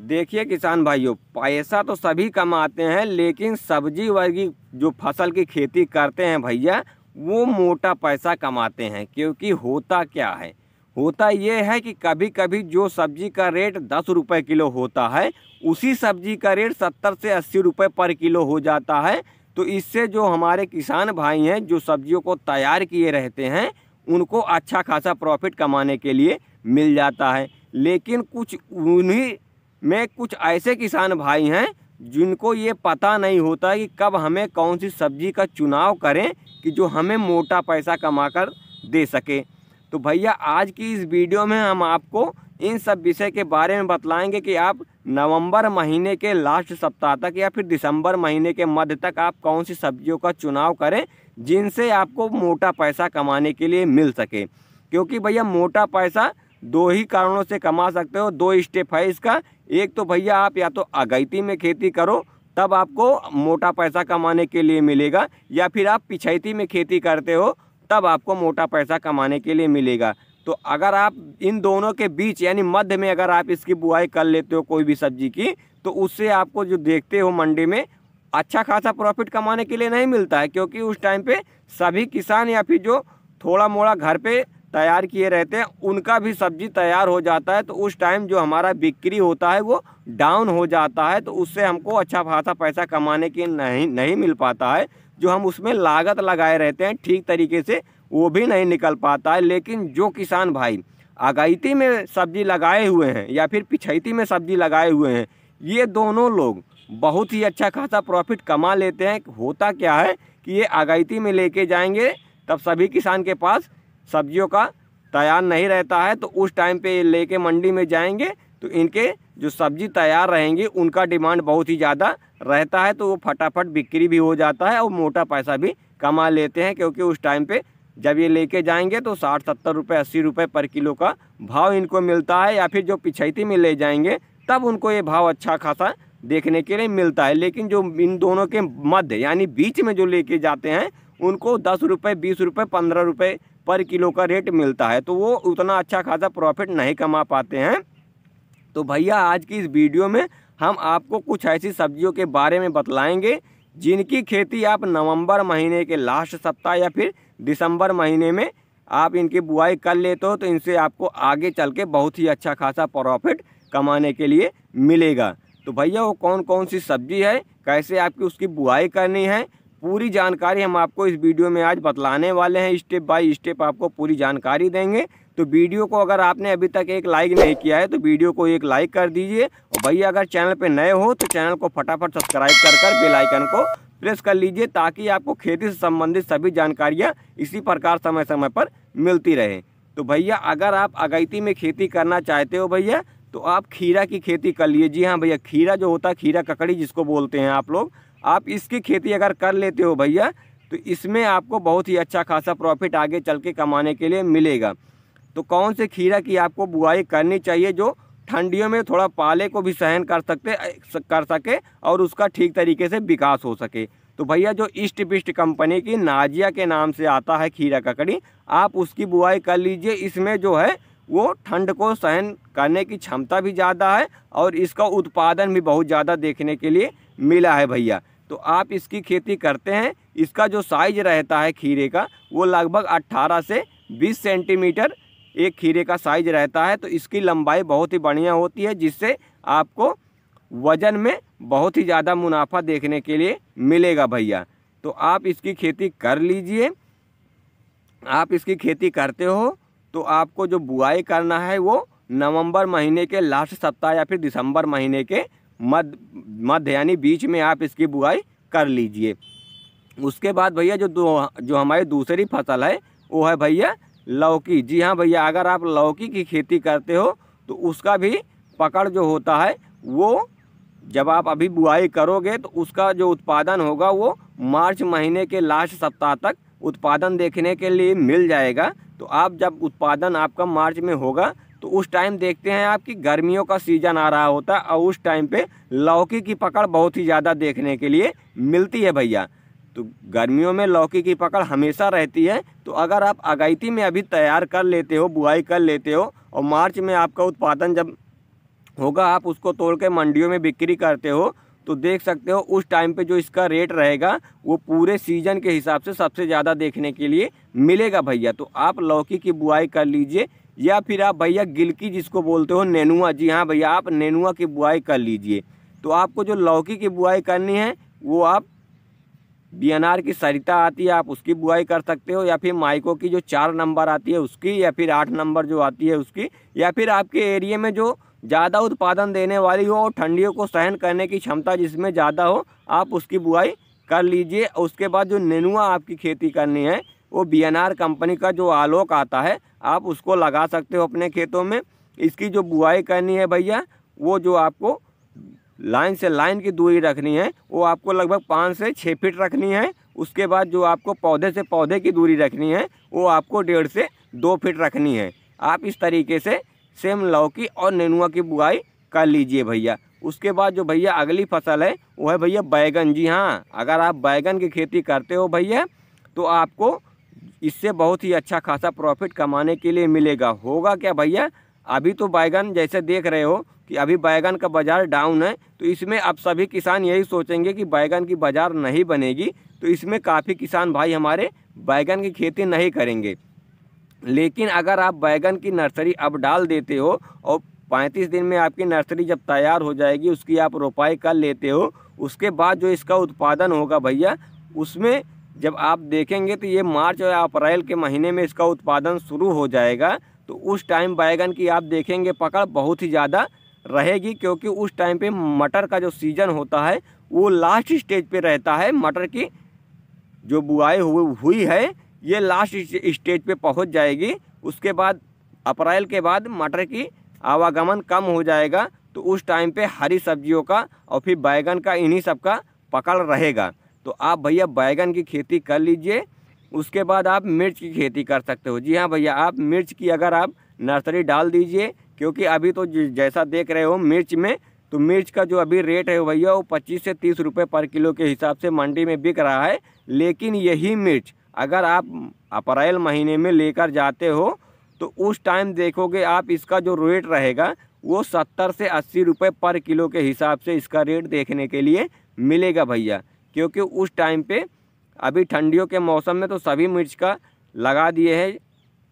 देखिए किसान भाइयों, पैसा तो सभी कमाते हैं, लेकिन सब्जी वर्गी जो फसल की खेती करते हैं भैया, वो मोटा पैसा कमाते हैं। क्योंकि होता क्या है, होता ये है कि कभी कभी जो सब्जी का रेट 10 रुपये किलो होता है, उसी सब्जी का रेट 70 से 80 रुपये पर किलो हो जाता है। तो इससे जो हमारे किसान भाई हैं, जो सब्जियों को तैयार किए रहते हैं, उनको अच्छा खासा प्रॉफिट कमाने के लिए मिल जाता है। लेकिन कुछ ऐसे किसान भाई हैं जिनको ये पता नहीं होता कि कब हमें कौन सी सब्जी का चुनाव करें कि जो हमें मोटा पैसा कमा कर दे सके। तो भैया आज की इस वीडियो में हम आपको इन सब विषय के बारे में बतलाएंगे कि आप नवंबर महीने के लास्ट सप्ताह तक या फिर दिसंबर महीने के मध्य तक आप कौन सी सब्जियों का चुनाव करें जिनसे आपको मोटा पैसा कमाने के लिए मिल सके। क्योंकि भैया मोटा पैसा दो ही कारणों से कमा सकते हो, दो स्टेप है इसका। एक तो भैया आप या तो अगैती में खेती करो, तब आपको मोटा पैसा कमाने के लिए मिलेगा, या फिर आप पिछैती में खेती करते हो तब आपको मोटा पैसा कमाने के लिए मिलेगा। तो अगर आप इन दोनों के बीच यानी मध्य में अगर आप इसकी बुआई कर लेते हो कोई भी सब्जी की, तो उससे आपको जो देखते हो मंडी में अच्छा खासा प्रॉफिट कमाने के लिए नहीं मिलता है। क्योंकि उस टाइम पे सभी किसान या फिर जो थोड़ा मोड़ा घर पे तैयार किए रहते हैं उनका भी सब्जी तैयार हो जाता है। तो उस टाइम जो हमारा बिक्री होता है वो डाउन हो जाता है, तो उससे हमको अच्छा खासा पैसा कमाने के नहीं मिल पाता है। जो हम उसमें लागत लगाए रहते हैं ठीक तरीके से वो भी नहीं निकल पाता है। लेकिन जो किसान भाई अगैती में सब्जी लगाए हुए हैं या फिर पिछैती में सब्जी लगाए हुए हैं, ये दोनों लोग बहुत ही अच्छा खासा प्रॉफिट कमा लेते हैं। होता क्या है कि ये अगैती में लेके जाएंगे, तब सभी किसान के पास सब्जियों का तैयार नहीं रहता है, तो उस टाइम पे ये लेके मंडी में जाएंगे तो इनके जो सब्जी तैयार रहेंगी उनका डिमांड बहुत ही ज़्यादा रहता है, तो वो फटाफट बिक्री भी हो जाता है और मोटा पैसा भी कमा लेते हैं। क्योंकि उस टाइम पे जब ये लेके जाएंगे तो 60-70 रुपये 80 रुपये पर किलो का भाव इनको मिलता है, या फिर जो पिछैती में ले जाएंगे तब उनको ये भाव अच्छा खासा देखने के लिए मिलता है। लेकिन जो इन दोनों के मध्य यानी बीच में जो लेके जाते हैं उनको 10 रुपये 20 रुपये 15 रुपये पर किलो का रेट मिलता है, तो वो उतना अच्छा खासा प्रॉफिट नहीं कमा पाते हैं। तो भैया आज की इस वीडियो में हम आपको कुछ ऐसी सब्जियों के बारे में बतलाएंगे जिनकी खेती आप नवंबर महीने के लास्ट सप्ताह या फिर दिसंबर महीने में आप इनकी बुआई कर लेते हो, तो इनसे आपको आगे चल के बहुत ही अच्छा खासा प्रॉफिट कमाने के लिए मिलेगा। तो भैया वो कौन कौन सी सब्जी है, कैसे आपकी उसकी बुआई करनी है, पूरी जानकारी हम आपको इस वीडियो में आज बतलाने वाले हैं। स्टेप बाय स्टेप आपको पूरी जानकारी देंगे। तो वीडियो को अगर आपने अभी तक एक लाइक नहीं किया है तो वीडियो को एक लाइक कर दीजिए, और भैया अगर चैनल पे नए हो तो चैनल को फटाफट सब्सक्राइब कर बेल आइकन को प्रेस कर लीजिए, ताकि आपको खेती से संबंधित सभी जानकारियाँ इसी प्रकार समय समय पर मिलती रहे। तो भैया अगर आप अगैती में खेती करना चाहते हो भैया, तो आप खीरा की खेती कर लिए। जी हाँ भैया, खीरा जो होता है, खीरा ककड़ी जिसको बोलते हैं आप लोग, आप इसकी खेती अगर कर लेते हो भैया, तो इसमें आपको बहुत ही अच्छा खासा प्रॉफिट आगे चल के कमाने के लिए मिलेगा। तो कौन से खीरा की आपको बुआई करनी चाहिए जो ठंडियों में थोड़ा पाले को भी सहन कर सके और उसका ठीक तरीके से विकास हो सके। तो भैया जो ईस्ट बिस्ट कंपनी की नाजिया के नाम से आता है खीरा ककड़ी, आप उसकी बुआई कर लीजिए। इसमें जो है वो ठंड को सहन करने की क्षमता भी ज़्यादा है और इसका उत्पादन भी बहुत ज़्यादा देखने के लिए मिला है भैया। तो आप इसकी खेती करते हैं। इसका जो साइज रहता है खीरे का वो लगभग 18 से 20 सेंटीमीटर एक खीरे का साइज रहता है। तो इसकी लंबाई बहुत ही बढ़िया होती है, जिससे आपको वज़न में बहुत ही ज़्यादा मुनाफा देखने के लिए मिलेगा भैया। तो आप इसकी खेती कर लीजिए। आप इसकी खेती करते हो तो आपको जो बुआई करना है वो नवंबर महीने के लास्ट सप्ताह या फिर दिसंबर महीने के मध्य यानी बीच में आप इसकी बुआई कर लीजिए। उसके बाद भैया जो हमारी दूसरी फसल है वो है भैया लौकी। जी हाँ भैया, अगर आप लौकी की खेती करते हो तो उसका भी पकड़ जो होता है वो जब आप अभी बुआई करोगे तो उसका जो उत्पादन होगा वो मार्च महीने के लास्ट सप्ताह तक उत्पादन देखने के लिए मिल जाएगा। तो आप जब उत्पादन आपका मार्च में होगा तो उस टाइम देखते हैं आपकी गर्मियों का सीज़न आ रहा होता है, और उस टाइम पे लौकी की पकड़ बहुत ही ज़्यादा देखने के लिए मिलती है भैया। तो गर्मियों में लौकी की पकड़ हमेशा रहती है। तो अगर आप अगैती में अभी तैयार कर लेते हो, बुआई कर लेते हो, और मार्च में आपका उत्पादन जब होगा, आप उसको तोड़ के मंडियों में बिक्री करते हो, तो देख सकते हो उस टाइम पे जो इसका रेट रहेगा वो पूरे सीजन के हिसाब से सबसे ज़्यादा देखने के लिए मिलेगा भैया। तो आप लौकी की बुआई कर लीजिए, या फिर आप भैया गिलकी जिसको बोलते हो, नेनुआ, जी हाँ भैया, आप नेनुआ की बुआई कर लीजिए। तो आपको जो लौकी की बुआई करनी है वो आप बीएनआर की सरिता आती है, आप उसकी बुआई कर सकते हो, या फिर माइको की जो 4 नंबर आती है उसकी, या फिर 8 नंबर जो आती है उसकी, या फिर आपके एरिया में जो ज़्यादा उत्पादन देने वाली हो और ठंडियों को सहन करने की क्षमता जिसमें ज़्यादा हो, आप उसकी बुआई कर लीजिए। उसके बाद जो नेनुआ आपकी खेती करनी है वो बीएनआर कंपनी का जो आलोक आता है आप उसको लगा सकते हो अपने खेतों में। इसकी जो बुआई करनी है भैया, वो जो आपको लाइन से लाइन की दूरी रखनी है वो आपको लगभग 5 से 6 फीट रखनी है। उसके बाद जो आपको पौधे से पौधे की दूरी रखनी है वो आपको 1.5 से 2 फीट रखनी है। आप इस तरीके से सेम लौकी और नेनुआ की बुआई कर लीजिए भैया। उसके बाद जो भैया अगली फसल है वो है भैया बैगन। जी हाँ, अगर आप बैगन की खेती करते हो भैया तो आपको इससे बहुत ही अच्छा खासा प्रॉफिट कमाने के लिए मिलेगा। होगा क्या भैया, अभी तो बैगन जैसे देख रहे हो कि अभी बैगन का बाज़ार डाउन है, तो इसमें अब सभी किसान यही सोचेंगे कि बैगन की बाज़ार नहीं बनेगी, तो इसमें काफ़ी किसान भाई हमारे बैगन की खेती नहीं करेंगे। लेकिन अगर आप बैगन की नर्सरी अब डाल देते हो और 35 दिन में आपकी नर्सरी जब तैयार हो जाएगी, उसकी आप रोपाई कर लेते हो, उसके बाद जो इसका उत्पादन होगा भैया, उसमें जब आप देखेंगे तो ये मार्च या अप्रैल के महीने में इसका उत्पादन शुरू हो जाएगा। तो उस टाइम बैगन की आप देखेंगे पकड़ बहुत ही ज़्यादा रहेगी, क्योंकि उस टाइम पे मटर का जो सीज़न होता है वो लास्ट स्टेज पे रहता है। मटर की जो बुआई हुई है ये लास्ट स्टेज पे पहुंच जाएगी। उसके बाद अप्रैल के बाद मटर की आवागमन कम हो जाएगा, तो उस टाइम पे हरी सब्जियों का और फिर बैगन का इन्हीं सब का पकड़ रहेगा। तो आप भैया बैगन की खेती कर लीजिए। उसके बाद आप मिर्च की खेती कर सकते हो। जी हाँ भैया, आप मिर्च की अगर आप नर्सरी डाल दीजिए, क्योंकि अभी तो जैसा देख रहे हो मिर्च में, तो मिर्च का जो अभी रेट है भैया वो 25 से 30 रुपये पर किलो के हिसाब से मंडी में बिक रहा है। लेकिन यही मिर्च अगर आप अप्रैल महीने में लेकर जाते हो तो उस टाइम देखोगे आप इसका जो रेट रहेगा वो 70 से 80 रुपये पर किलो के हिसाब से इसका रेट देखने के लिए मिलेगा भैया। क्योंकि उस टाइम पे अभी ठंडियों के मौसम में तो सभी मिर्च का लगा दिए हैं,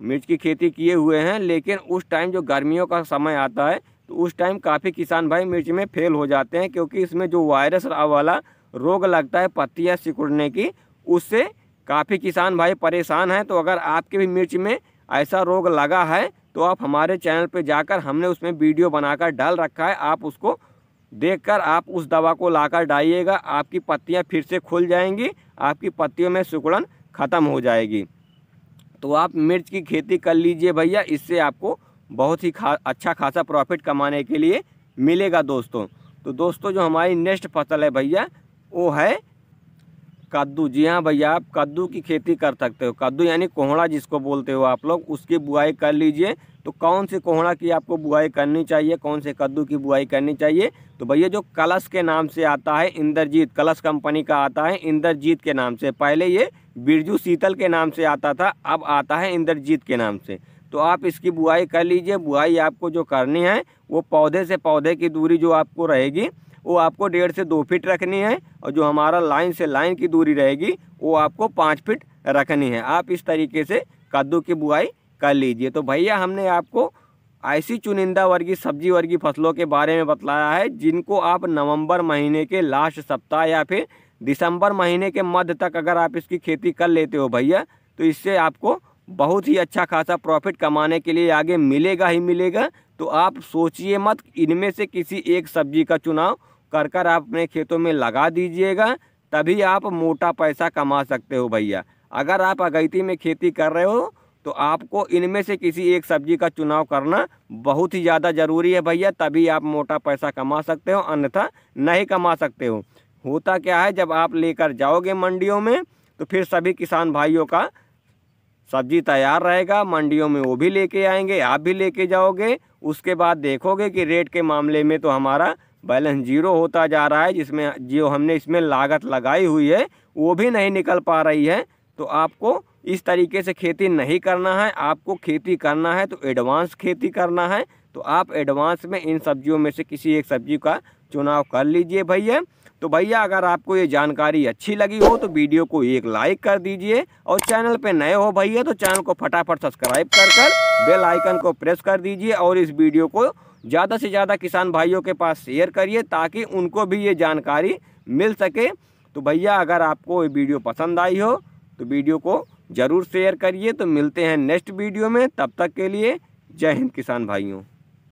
मिर्च की खेती किए हुए हैं, लेकिन उस टाइम जो गर्मियों का समय आता है तो उस टाइम काफ़ी किसान भाई मिर्च में फेल हो जाते हैं, क्योंकि इसमें जो वायरस वाला रोग लगता है पत्तियां सिकुड़ने की, उससे काफ़ी किसान भाई परेशान हैं। तो अगर आपके भी मिर्च में ऐसा रोग लगा है तो आप हमारे चैनल पे जाकर, हमने उसमें वीडियो बनाकर डाल रखा है, आप उसको देखकर आप उस दवा को लाकर डालिएगा, आपकी पत्तियां फिर से खुल जाएंगी, आपकी पत्तियों में सिकुड़न ख़त्म हो जाएगी। तो आप मिर्च की खेती कर लीजिए भैया, इससे आपको बहुत ही अच्छा खासा प्रॉफिट कमाने के लिए मिलेगा दोस्तों। तो दोस्तों जो हमारी नेक्स्ट फसल है भैया वो है कद्दू। जी हाँ भैया, आप कद्दू की खेती कर सकते हो। कद्दू यानी कोहड़ा जिसको बोलते हो आप लोग, उसकी बुआई कर लीजिए। तो कौन से कोहड़ा की आपको बुआई करनी चाहिए, कौन से कद्दू की बुआई करनी चाहिए, तो भैया जो कलश के नाम से आता है, इंद्रजीत, कलश कंपनी का आता है इंद्रजीत के नाम से। पहले ये बिरजू शीतल के नाम से आता था, अब आता है इंद्रजीत के नाम से। तो आप इसकी बुआई कर लीजिए। बुआई आपको जो करनी है वो पौधे से पौधे की दूरी जो आपको रहेगी वो आपको 1.5 से 2 फीट रखनी है, और जो हमारा लाइन से लाइन की दूरी रहेगी वो आपको 5 फीट रखनी है। आप इस तरीके से कद्दू की बुआई कर लीजिए। तो भैया हमने आपको ऐसी चुनिंदा वर्गीय सब्जी वर्गीय फसलों के बारे में बतलाया है जिनको आप नवंबर महीने के लास्ट सप्ताह या फिर दिसंबर महीने के मध्य तक अगर आप इसकी खेती कर लेते हो भैया, तो इससे आपको बहुत ही अच्छा खासा प्रॉफिट कमाने के लिए आगे मिलेगा ही मिलेगा। तो आप सोचिए मत, इनमें से किसी एक सब्जी का चुनाव कर आप अपने खेतों में लगा दीजिएगा, तभी आप मोटा पैसा कमा सकते हो भैया। अगर आप अगैती में खेती कर रहे हो तो आपको इनमें से किसी एक सब्जी का चुनाव करना बहुत ही ज़्यादा ज़रूरी है भैया, तभी आप मोटा पैसा कमा सकते हो, अन्यथा नहीं कमा सकते हो। होता क्या है, जब आप लेकर जाओगे मंडियों में तो फिर सभी किसान भाइयों का सब्जी तैयार रहेगा, मंडियों में वो भी लेके आएंगे, आप भी लेके जाओगे। उसके बाद देखोगे कि रेट के मामले में तो हमारा बैलेंस जीरो होता जा रहा है, जिसमें जो हमने इसमें लागत लगाई हुई है वो भी नहीं निकल पा रही है। तो आपको इस तरीके से खेती नहीं करना है, आपको खेती करना है तो एडवांस खेती करना है। तो तो आप एडवांस में इन सब्जियों में से किसी एक सब्जी का चुनाव कर लीजिए भैया। तो भैया अगर आपको ये जानकारी अच्छी लगी हो तो वीडियो को एक लाइक कर दीजिए, और चैनल पे नए हो भैया तो चैनल को फटाफट सब्सक्राइब कर बेल आइकन को प्रेस कर दीजिए, और इस वीडियो को ज़्यादा से ज़्यादा किसान भाइयों के पास शेयर करिए ताकि उनको भी ये जानकारी मिल सके। तो भैया अगर आपको ये वीडियो पसंद आई हो तो वीडियो को ज़रूर शेयर करिए। तो मिलते हैं नेक्स्ट वीडियो में, तब तक के लिए जय हिंद किसान भाइयों।